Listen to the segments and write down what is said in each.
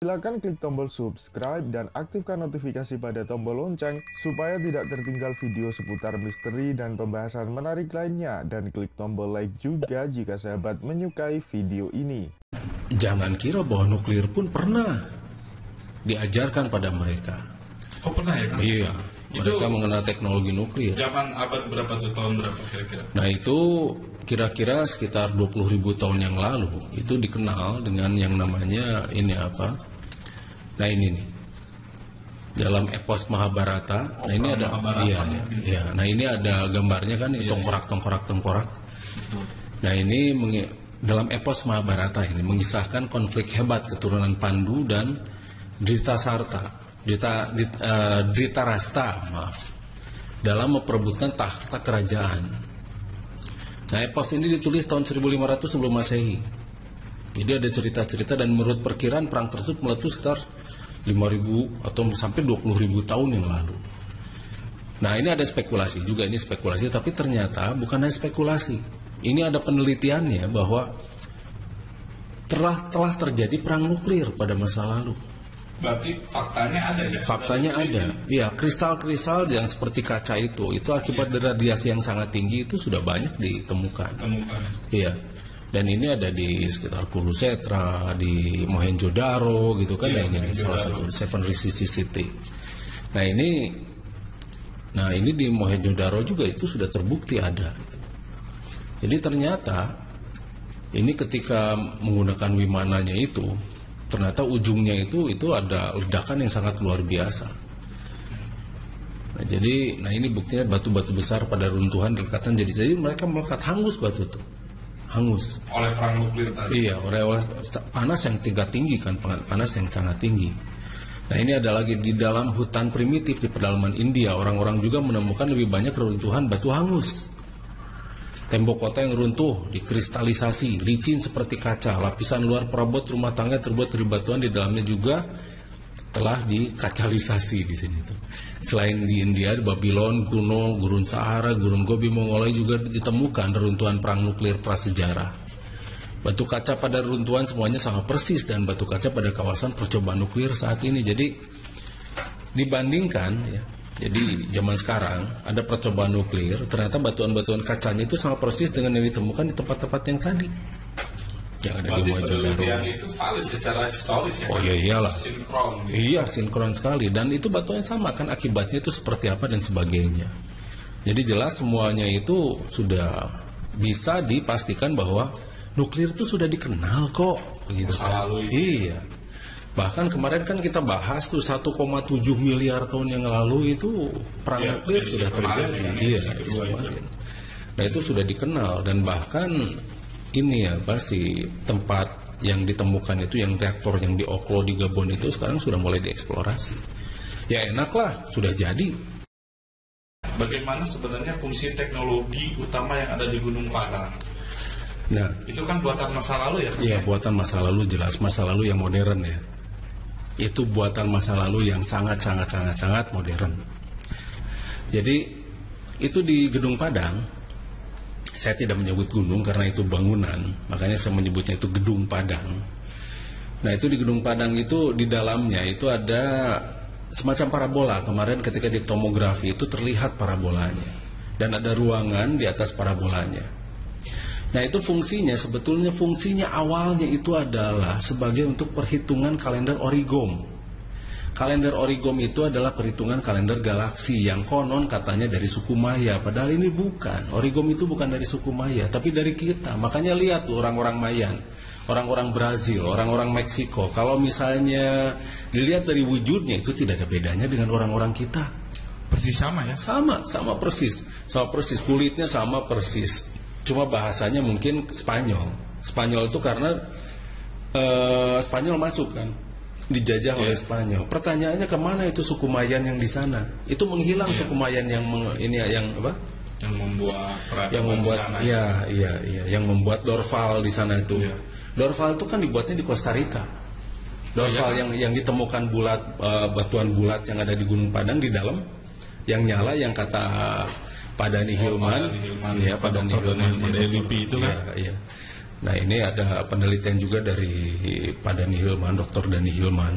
Silakan klik tombol subscribe dan aktifkan notifikasi pada tombol lonceng supaya tidak tertinggal video seputar misteri dan pembahasan menarik lainnya, dan klik tombol like juga jika sahabat menyukai video ini. Jangan kira bahwa nuklir pun pernah diajarkan pada mereka. Oh, pernah ya, Kang? Iya, Itu mereka mengenal teknologi nuklir. zaman abad berapa tuh, tahun berapa kira-kira? Nah itu kira-kira sekitar 20.000 tahun yang lalu itu dikenal dengan yang namanya ini apa? Nah ini nih, dalam epos Mahabharata. Nah ini ada, iya. Nah ini ada gambarnya kan, tengkorak. Nah ini dalam epos Mahabharata ini mengisahkan konflik hebat keturunan Pandu dan Dhritarashtra, dalam memperebutkan tahta kerajaan. Nah, epos ini ditulis tahun 1500 sebelum Masehi. Jadi ada cerita-cerita, dan menurut perkiraan perang tersebut meletus sekitar 5.000 atau sampai 20.000 tahun yang lalu. Nah, ini ada spekulasi juga, tapi ternyata bukan hanya spekulasi. Ini ada penelitiannya bahwa telah terjadi perang nuklir pada masa lalu. Berarti faktanya ada ya? Faktanya ada. Iya, kristal-kristal yang seperti kaca itu akibat dari radiasi yang sangat tinggi itu sudah banyak ditemukan. Iya. Dan ini ada di sekitar Kurukshetra, di Mohenjo-daro gitu kan. Iya, nah ini salah satu Seven Resistance City. Nah ini di Mohenjo-daro juga itu sudah terbukti ada. Jadi ternyata ini ketika menggunakan wimananya itu, ternyata ujungnya itu ada ledakan yang sangat luar biasa. Nah, ini buktinya batu-batu besar pada runtuhan dekatan. Jadi mereka melekat, hangus batu itu, hangus oleh perang nuklir tadi. Iya, oleh panas yang tingkat tinggi kan, panas yang sangat tinggi. Nah ini ada lagi di dalam hutan primitif di pedalaman India, orang-orang juga menemukan lebih banyak reruntuhan batu hangus. Tembok kota yang runtuh, dikristalisasi, licin seperti kaca. Lapisan luar perabot rumah tangga terbuat dari batuan di dalamnya juga telah dikacalisasi di sini tuh. Selain di India, di Babylon, kuno, Gurun Sahara, Gurun Gobi, Mongolia juga ditemukan reruntuhan perang nuklir prasejarah. Batu kaca pada reruntuhan semuanya sangat persis, dan batu kaca pada kawasan percobaan nuklir saat ini. Jadi dibandingkan ya, jadi zaman sekarang ada percobaan nuklir, ternyata batuan-batuan kacanya itu sangat persis dengan yang ditemukan di tempat-tempat yang tadi, yang ada di Mohenjo-daro. Yang itu valid secara historis ya? Oh iya, iyalah. Sinkron. Gitu. Iya, sinkron sekali. Dan itu batuan sama kan, akibatnya itu seperti apa dan sebagainya. Jadi jelas semuanya itu sudah bisa dipastikan bahwa nuklir itu sudah dikenal kok. Begitu kan? Iya. Bahkan kemarin kan kita bahas tuh 1,7 miliar tahun yang lalu itu perang nuklir sudah terjadi. Iya, kemarin. Nah itu sudah dikenal, dan bahkan ini ya pasti tempat yang ditemukan itu, yang reaktor yang di Oklo di Gabon itu sekarang sudah mulai dieksplorasi. Ya enak lah, sudah jadi. Bagaimana sebenarnya fungsi teknologi utama yang ada di Gunung Padang? Nah, itu kan buatan masa lalu ya? Iya, buatan masa lalu, jelas masa lalu yang modern ya. Itu buatan masa lalu yang sangat modern. Jadi itu di Gedung Padang, saya tidak menyebut gunung karena itu bangunan, makanya saya menyebutnya itu Gedung Padang. Nah itu di Gedung Padang itu di dalamnya itu ada semacam parabola. Kemarin ketika di tomografi itu terlihat parabolanya, dan ada ruangan di atas parabolanya. Nah itu sebetulnya fungsinya awalnya itu adalah sebagai untuk perhitungan kalender origom. Kalender origom itu adalah perhitungan kalender galaksi yang konon katanya dari suku Maya. Padahal ini bukan, origom itu bukan dari suku Maya, tapi dari kita. Makanya lihat tuh orang-orang Mayan, orang-orang Brazil, orang-orang Meksiko. Kalau misalnya dilihat dari wujudnya itu tidak ada bedanya dengan orang-orang kita. Persis sama ya? Sama persis. Kulitnya sama persis. Cuma bahasanya mungkin Spanyol. Spanyol itu karena Spanyol masuk kan, dijajah oleh Spanyol. Pertanyaannya kemana itu suku Mayan yang di sana? Itu menghilang suku Mayan yang apa? Yang membuat Dorval di sana itu. Dorval itu kan dibuatnya di Costa Rica. Dorval yang ditemukan bulat, batuan bulat yang ada di Gunung Padang di dalam, yang nyala, yang kata Padani Hilman, Padani Hilman, Lipi itu kan. Iya. Nah ini ada penelitian juga dari Pak Dani Hilman, Dr. Dani Hilman,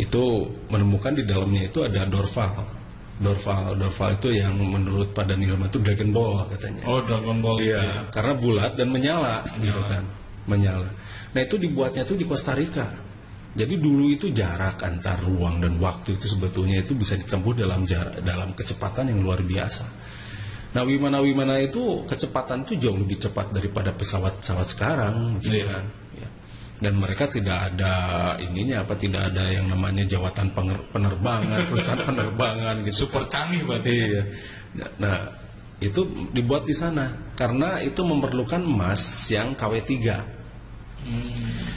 itu menemukan di dalamnya itu ada dorval. Dorval itu yang menurut Pak Dani Hilman itu Dragon Ball katanya. Oh, Dragon Ball. Iya, karena bulat dan menyala gitu kan, menyala. Nah itu dibuatnya itu di Costa Rica. Jadi dulu itu jarak antar ruang dan waktu itu sebetulnya itu bisa ditempuh dalam kecepatan yang luar biasa. Nah Wimana itu kecepatan itu jauh lebih cepat daripada pesawat sekarang, gitu kan. Ya. Dan mereka tidak ada tidak ada yang namanya jawatan penerbangan, perusahaan penerbangan gitu. Super canggih berarti. Iya. Nah itu dibuat di sana karena itu memerlukan emas yang KW3.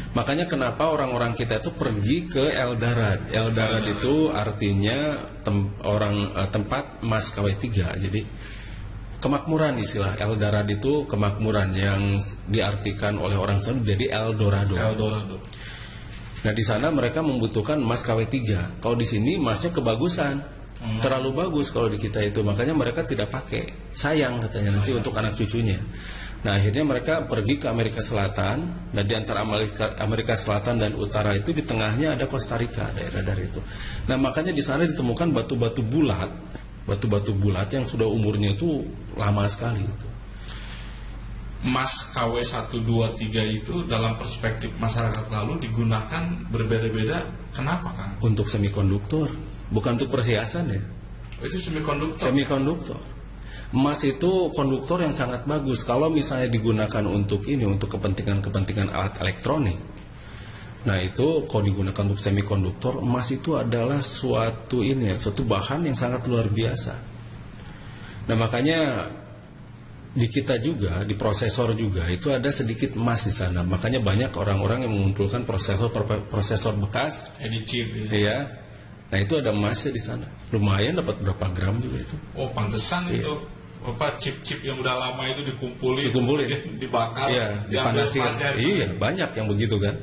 Makanya kenapa orang-orang kita itu pergi ke Eldarad. Eldarad itu artinya tempat emas KW3. Jadi kemakmuran, istilah Eldarad itu kemakmuran yang diartikan oleh orang sana jadi Eldorado. Nah di sana mereka membutuhkan emas KW3. Kalau di sini emasnya kebagusan, terlalu bagus kalau di kita itu, makanya mereka tidak pakai. Sayang katanya nanti untuk anak cucunya. Nah akhirnya mereka pergi ke Amerika Selatan. Dan di antara Amerika Selatan dan Utara itu di tengahnya ada Costa Rica, daerah dari itu. Nah makanya di sana ditemukan batu-batu bulat yang sudah umurnya itu lama sekali itu. Emas KW 1, 2, 3 itu dalam perspektif masyarakat lalu digunakan berbeda-beda. Kenapa, Kang? Untuk semikonduktor, bukan untuk perhiasan ya. Itu semikonduktor. Semikonduktor. Emas itu konduktor yang sangat bagus. Kalau misalnya digunakan untuk kepentingan alat elektronik. Nah itu kalau digunakan untuk semikonduktor, emas itu adalah suatu bahan yang sangat luar biasa. Nah makanya di kita juga, di prosesor juga itu ada sedikit emas di sana. Makanya banyak orang-orang yang mengumpulkan prosesor bekas, chip. Iya. Nah itu ada emasnya di sana. Lumayan dapat berapa gram juga itu. Oh pantesan iya. Itu chip-chip yang udah lama itu dikumpulin. Dibakar, iya, dipanasin. Iya, banyak yang begitu kan.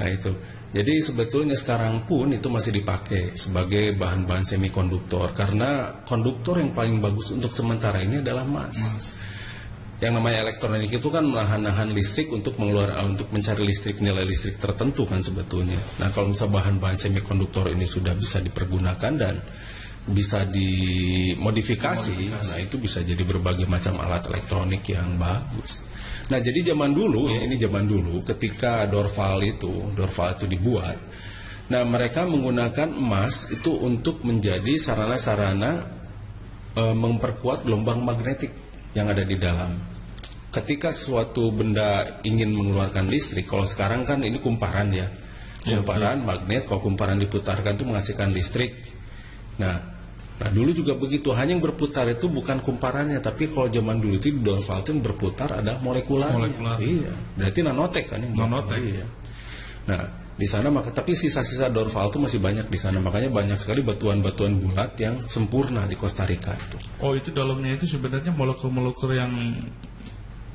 Nah itu, jadi sebetulnya sekarang pun itu masih dipakai sebagai bahan-bahan semikonduktor karena konduktor yang paling bagus untuk sementara ini adalah emas. Yang namanya elektronik itu kan menahan listrik untuk mencari nilai listrik tertentu kan sebetulnya. Nah kalau misalnya bahan-bahan semikonduktor ini sudah bisa dipergunakan dan bisa dimodifikasi, nah itu bisa jadi berbagai macam alat elektronik yang bagus. Nah jadi zaman dulu ketika dorval itu dibuat, nah mereka menggunakan emas itu untuk menjadi sarana-sarana memperkuat gelombang magnetik yang ada di dalam. Ketika suatu benda ingin mengeluarkan listrik, kalau sekarang kan ini kumparan ya, kumparan magnet, kalau kumparan diputarkan itu menghasilkan listrik. Nah dulu juga begitu, hanya yang berputar itu bukan kumparannya, tapi kalau zaman dulu itu dorval itu yang berputar ada molekularnya. Iya, berarti nanotek kan yang nanotek. Iya. Nah, di sana tapi sisa-sisa dorval itu masih banyak di sana, makanya banyak sekali batuan-batuan bulat yang sempurna di Costa Rica itu. Oh, itu dalamnya itu sebenarnya molekul-molekul yang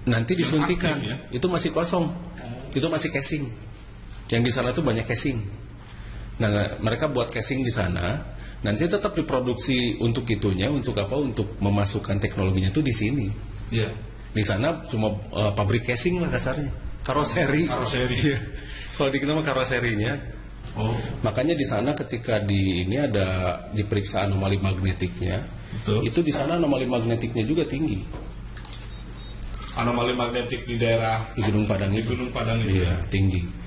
nanti disuntikan. Aktif, ya? Itu masih kosong. Itu masih casing. Yang di sana tuh banyak casing. Nah, mereka buat casing di sana. Nanti tetap diproduksi untuk itunya, untuk apa? Untuk memasukkan teknologinya itu di sini. Iya. Di sana cuma pabrik casing lah kasarnya, karoseri. Karoseri. Kalau di kita mah karoserinya. Oh. Makanya di sana ketika ada diperiksa anomali magnetiknya, betul. Itu di sana anomali magnetiknya juga tinggi. Anomali magnetik di daerah di Gunung Padang itu. Gunung Padang itu. Iya, tinggi.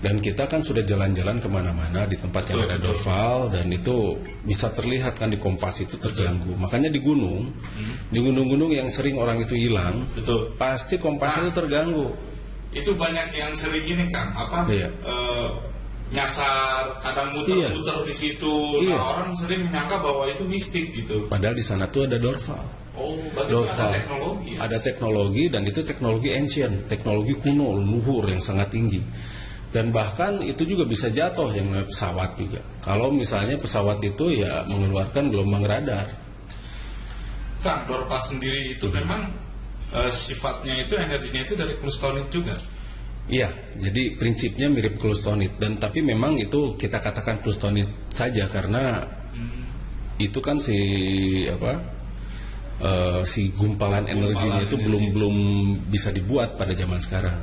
Dan kita kan sudah jalan-jalan kemana-mana di tempat yang ada dorval, dan itu bisa terlihat kan di kompas itu terganggu. Makanya di gunung-gunung yang sering orang itu hilang, pasti kompasnya itu terganggu. Itu banyak yang sering ini Kang, iya. Nyasar, kadang muter-muter di situ. Iya. Nah, orang sering menyangka bahwa itu mistik gitu. Padahal di sana tuh ada dorval. Oh, berarti ada teknologi. Ya? Ada teknologi, dan itu teknologi ancient, teknologi kuno, luhur yang sangat tinggi. Dan bahkan itu juga bisa jatuh yang namanya pesawat juga. Kalau misalnya pesawat itu ya mengeluarkan gelombang radar. Kang, dorval sendiri itu memang sifatnya itu, energinya itu dari Clustonic juga. Iya, jadi prinsipnya mirip Clustonic, dan tapi memang itu kita katakan Clustonic saja karena itu kan si gumpalan energinya itu belum bisa dibuat pada zaman sekarang.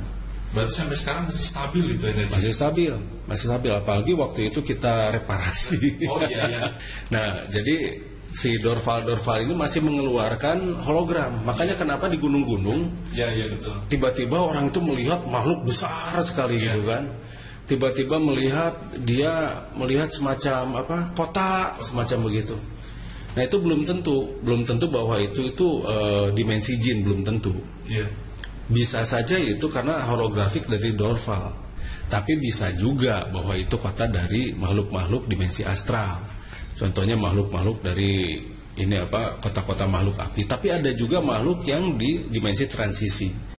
Berarti sampai sekarang masih stabil itu energi? Masih stabil, apalagi waktu itu kita reparasi. Oh iya. Nah, jadi si Dorval ini masih mengeluarkan hologram. Makanya kenapa di gunung-gunung betul. tiba-tiba orang itu melihat makhluk besar sekali gitu kan. Tiba-tiba melihat semacam kota semacam begitu. Nah, itu belum tentu bahwa itu dimensi jin, belum tentu. Iya. Bisa saja itu karena holografik dari Dorval. Tapi bisa juga bahwa itu kota dari makhluk-makhluk dimensi astral. Contohnya makhluk-makhluk dari kota-kota makhluk api. Tapi ada juga makhluk yang di dimensi transisi.